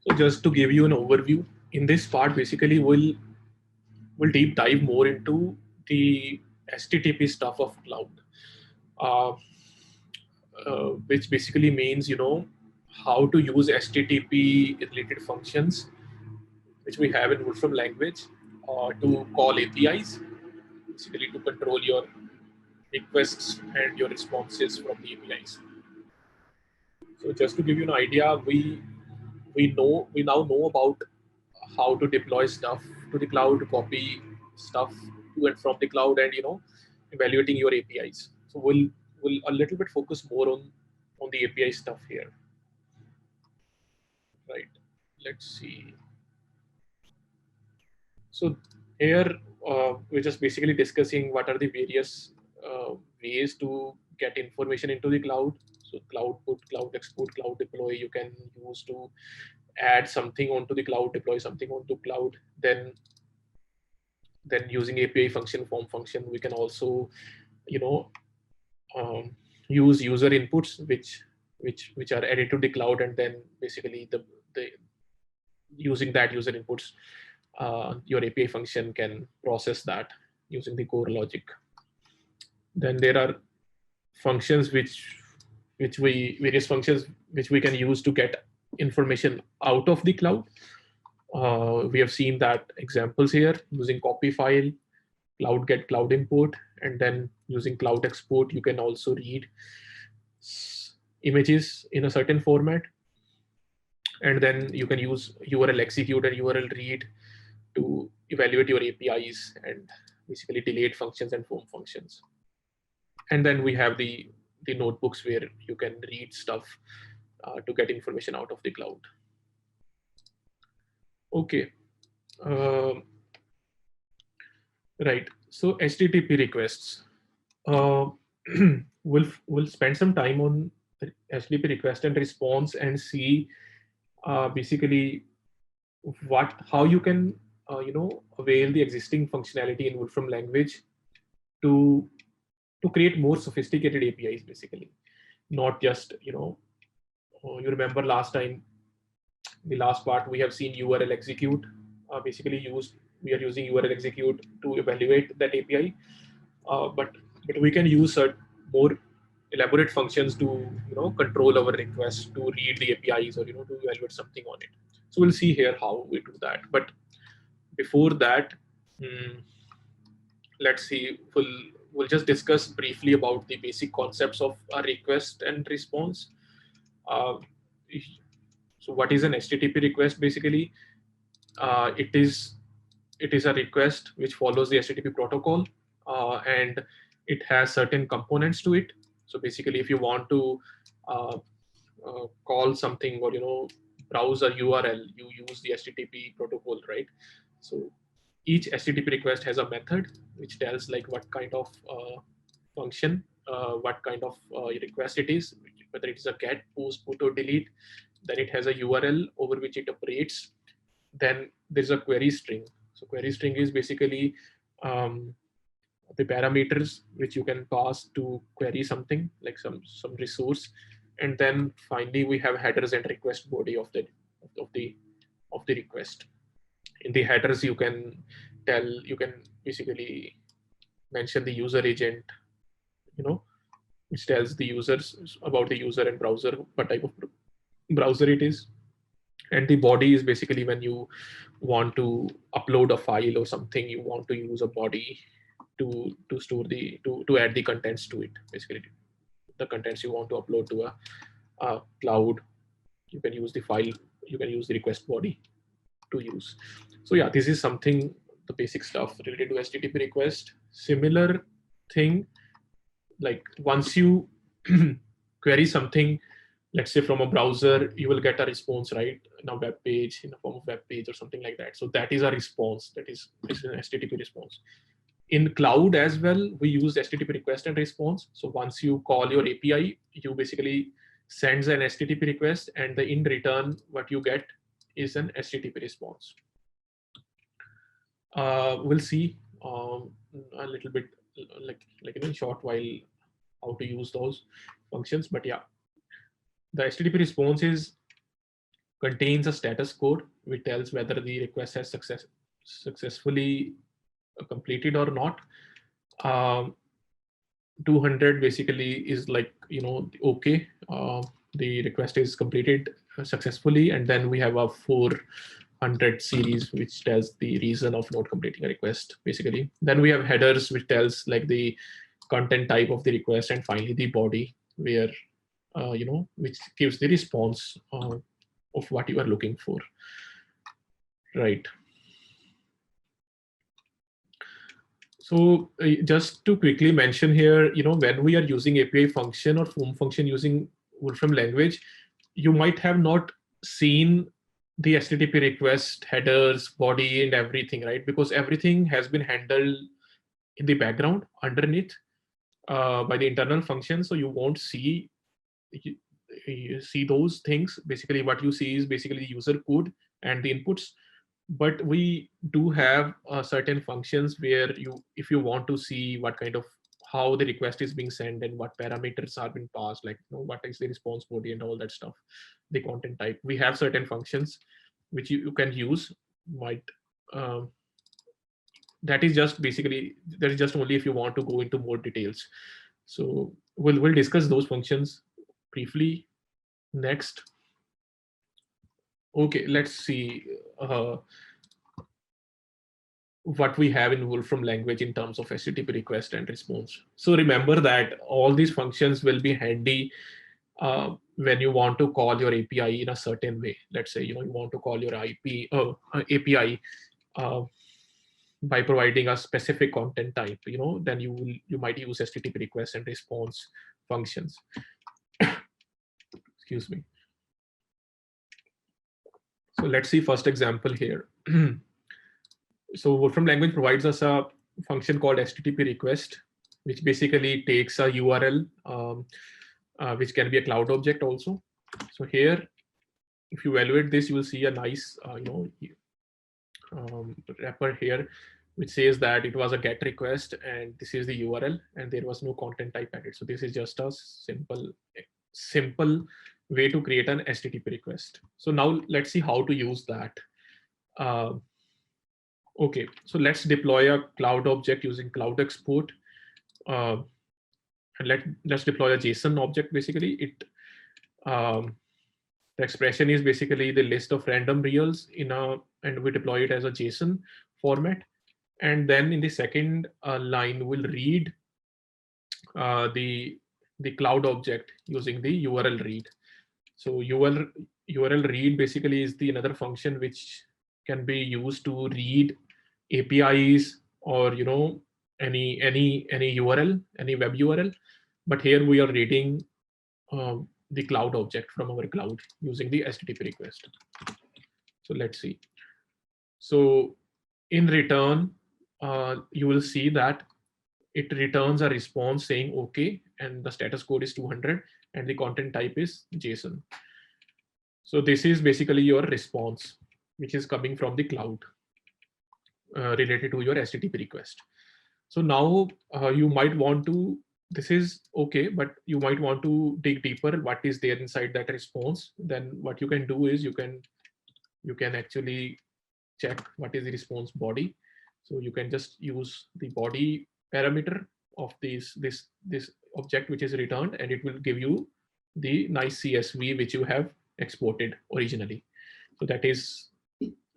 So just to give you an overview, in this part, basically we'll deep dive more into the HTTP stuff of cloud, uh, which basically means how to use HTTP related functions which we have in Wolfram language to call APIs, basically to control your requests and your responses from the APIs. So just to give you an idea, we now know about how to deploy stuff to the cloud, copy stuff to and from the cloud, and evaluating your APIs. So we'll a little bit focus more on the API stuff here, right? Let's see. So here we're just basically discussing what are the various ways to get information into the cloud. So cloud put, cloud export, cloud deploy. You can use to add something onto the cloud, deploy something onto cloud. Then using API function, form function, we can also um, use user inputs which are added to the cloud, and then basically the using that user inputs, your API function can process that using the core logic. Then there are functions various functions which we can use to get information out of the cloud. We have seen that examples here using copy file, cloud get, cloud import, and then using cloud export, you can also read images in a certain format. And then you can use URL execute and URL read to evaluate your APIs and basically delete functions and form functions. And then we have the notebooks where you can read stuff to get information out of the cloud. Okay. Right. So HTTP requests. We'll spend some time on HTTP request and response and see basically how you can avail the existing functionality in Wolfram language to create more sophisticated APIs, basically, not just you remember last time, the last part we have seen URL execute. Basically we are using URL execute to evaluate that API, but we can use more elaborate functions to control our requests, to read the APIs, or to evaluate something on it. So we'll see here how we do that. But before that, let's see, we'll just discuss briefly about the basic concepts of a request and response. So what is an HTTP request? Basically, it is a request which follows the HTTP protocol, and it has certain components to it. So basically, if you want to call something, or browse a URL, you use the HTTP protocol, right? So each HTTP request has a method which tells like what kind of function, what kind of request it is, whether it is a get, post, put, or delete. Then it has a URL over which it operates. Then there's a query string. So query string is basically the parameters which you can pass to query something, like some resource. And then finally we have headers and request body of the request. In the headers, you can basically mention the user agent, which tells the users about the user and browser, what type of browser it is. And the body is basically when you want to upload a file or something, you want to use a body to store to add the contents to it. Basically, the contents you want to upload to a cloud, you can use the file, you can use the request body to use. So yeah, this is something, the basic stuff related to HTTP request. Similar thing, like once you query something, let's say from a browser, you will get a response, right, in a web page, in the form of web page or something like that. So that is a response. That is an HTTP response. In cloud as well, we use HTTP request and response. So once you call your API, you basically sends an HTTP request, and in return, what you get is an HTTP response. We'll see a little bit, like in a short while, how to use those functions. But yeah, the HTTP response is contains a status code which tells whether the request has successfully completed or not. 200 basically is like, okay, the request is completed successfully, and then we have a 400 series which tells the reason of not completing a request basically. Then we have headers which tells like the content type of the request, and finally the body where which gives the response of what you are looking for, right? So just to quickly mention here, when we are using API function or form function using Wolfram language, you might have not seen the HTTP request, headers, body, and everything, right? Because everything has been handled in the background underneath by the internal function. So you won't see you see those things. Basically, what you see is basically the user code and the inputs. But we do have certain functions where if you want to see what kind of how the request is being sent and what parameters are being passed, like what is the response body and all that stuff, the content type, we have certain functions which you can use. Might that is just basically, that is just only if you want to go into more details. So we'll discuss those functions briefly next. Okay, let's see what we have in Wolfram language in terms of HTTP request and response. So remember that all these functions will be handy when you want to call your API in a certain way. Let's say you want to call your API by providing a specific content type. Then you might use HTTP request and response functions. Excuse me. So let's see first example here. So Wolfram language provides us a function called HTTPRequest, which basically takes a URL, which can be a cloud object also. So here, if you evaluate this, you will see a nice wrapper here, which says that it was a GET request and this is the URL, and there was no content type added. So this is just a simple way to create an HTTP request. So now let's see how to use that. Okay, so let's deploy a cloud object using cloud export. And let's deploy a JSON object. Basically, the expression is basically the list of random reals and we deploy it as a JSON format. And then in the second line, we'll read the cloud object using the URL read. So URL read basically is the another function which can be used to read APIs or any URL, any web URL. But here we are reading the cloud object from our cloud using the HTTP request. So let's see. So in return, you will see that it returns a response saying okay, and the status code is 200, and the content type is JSON. So this is basically your response, which is coming from the cloud related to your HTTP request. So now you might want to, this is okay, but you might want to dig deeper what is there inside that response. Then what you can do is you can actually check what is the response body. So you can just use the body parameter of this object which is returned, and it will give you the nice CSV which you have exported originally. So that is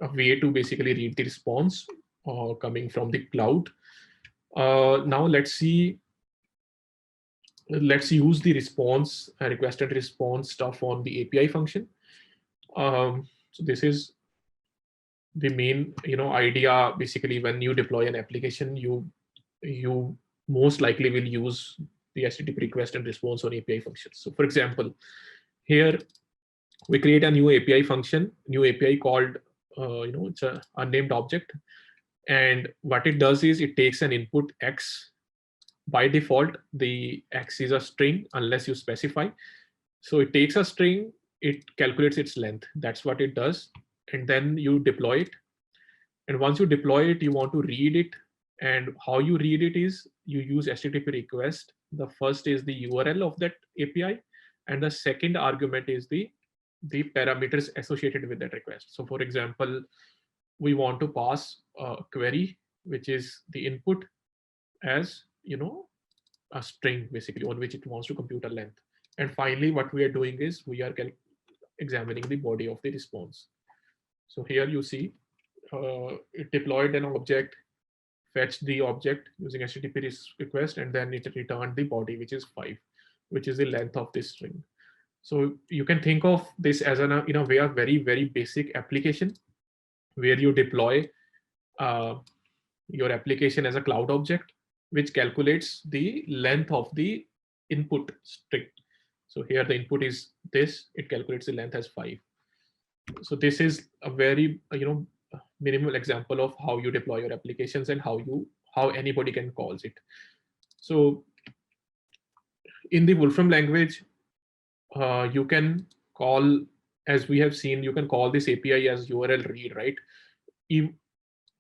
a way to basically read the response coming from the cloud. Now let's use the response request and response stuff on the API function. So this is the main idea. Basically, when you deploy an application, you most likely will use the HTTP request and response on API functions. So for example, here we create a new API function, new API called it's a unnamed object, and what it does is it takes an input X. By default, the X is a string unless you specify. So it takes a string, it calculates its length. That's what it does. And then you deploy it. And once you deploy it, you want to read it. And how you read it is you use HTTP request. The first is the URL of that API. And the second argument is the the parameters associated with that request. So for example, we want to pass a query, which is the input, as a string basically on which it wants to compute a length. And finally, what we are doing is we are examining the body of the response. So here you see it deployed an object, fetched the object using HTTP request, and then it returned the body, which is 5, which is the length of this string. So you can think of this as in a way a very, very basic application where you deploy your application as a cloud object, which calculates the length of the input string. So here the input is this, it calculates the length as 5. So this is a very minimal example of how you deploy your applications and how anybody can calls it. So in the Wolfram language, you can call, as we have seen, you can call this API as URL read, right?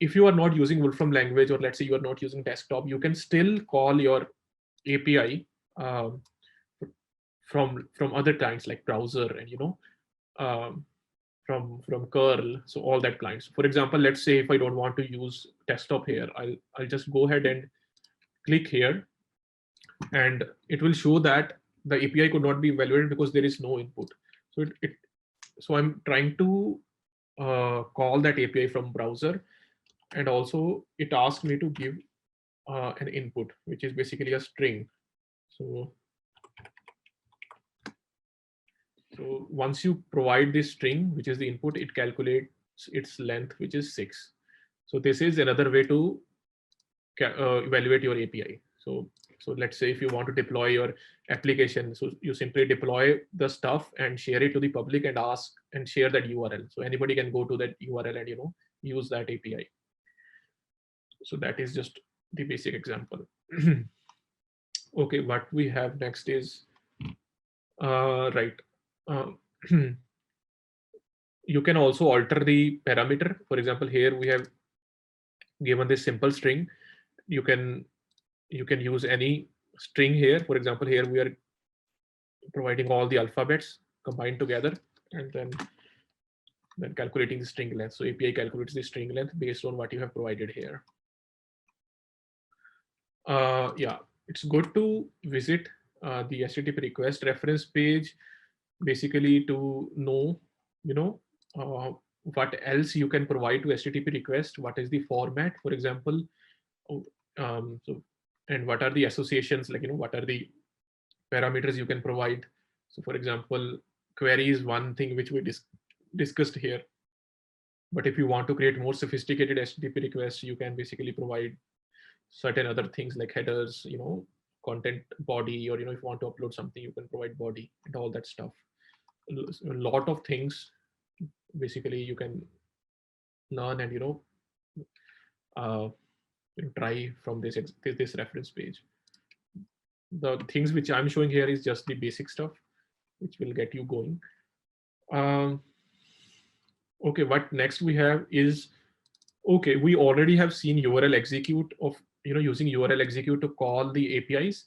If you are not using Wolfram language, or let's say you are not using desktop, you can still call your API from other clients like browser and from curl, so all that clients. For example, let's say if I don't want to use desktop here, I'll just go ahead and click here, and it will show that the API could not be evaluated because there is no input. So I'm trying to call that API from browser, and also it asked me to give an input, which is basically a string. So once you provide this string, which is the input, it calculates its length, which is 6. So this is another way to evaluate your API. So let's say if you want to deploy your application, so you simply deploy the stuff and share it to the public and ask and share that URL. So anybody can go to that URL and use that API. So that is just the basic example. Okay, what we have next is right. You can also alter the parameter. For example, here we have given this simple string. You can use any string here. For example, here we are providing all the alphabets combined together, and then calculating the string length. So API calculates the string length based on what you have provided here. Yeah, it's good to visit the HTTP request reference page, basically to know, what else you can provide to HTTP request. What is the format, for example, and what are the associations, like what are the parameters you can provide. So for example, query is one thing which we discussed here. But if you want to create more sophisticated HTTP requests, you can basically provide certain other things like headers, content body, or if you want to upload something, you can provide body and all that stuff. A lot of things basically you can learn and try from this reference page. The things which I'm showing here is just the basic stuff which will get you going. Okay, what next we have is, okay, we already have seen URL execute of using URL execute to call the APIs.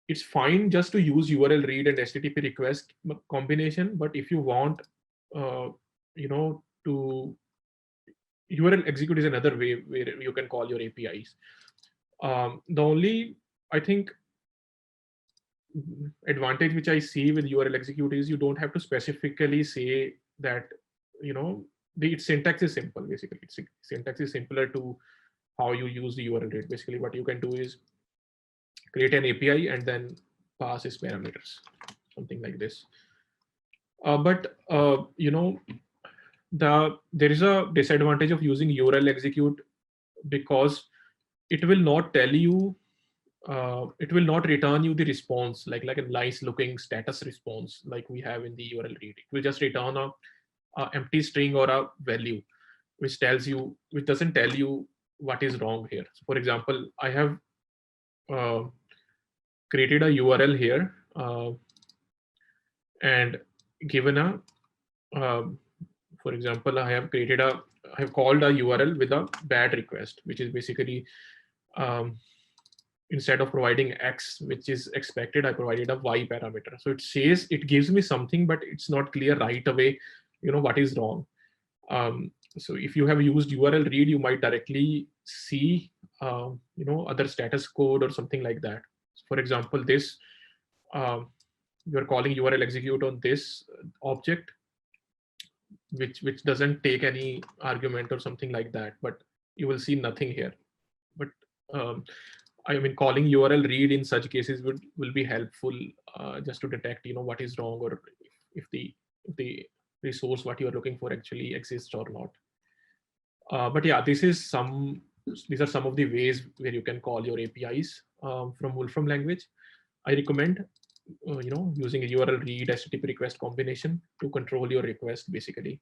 It's fine just to use URL read and HTTP request combination, but if you want to URL execute is another way where you can call your APIs. The only, I think, advantage which I see with URL execute is you don't have to specifically say that its syntax is simple. Basically, its syntax is simpler to how you use the URL read. Basically, what you can do is create an API and then pass its parameters, something like this. But there is a disadvantage of using URL execute, because it will not tell you, it will not return you the response like a nice looking status response like we have in the URL read. It will just return a empty string or a value which doesn't tell you what is wrong here. So for example, I have created a URL here and given a for example, I have called a URL with a bad request, which is basically instead of providing X, which is expected, I provided a Y parameter. So it says, it gives me something, but it's not clear right away, what is wrong. So if you have used URL read, you might directly see, other status code or something like that. For example, this, you're calling URL execute on this object, which doesn't take any argument or something like that, but you will see nothing here. But I mean, calling URL read in such cases will be helpful, just to detect, what is wrong, or if the resource what you are looking for actually exists or not. But yeah, these are some of the ways where you can call your APIs from Wolfram language. I recommend using a URL read HTTP request combination to control your request basically.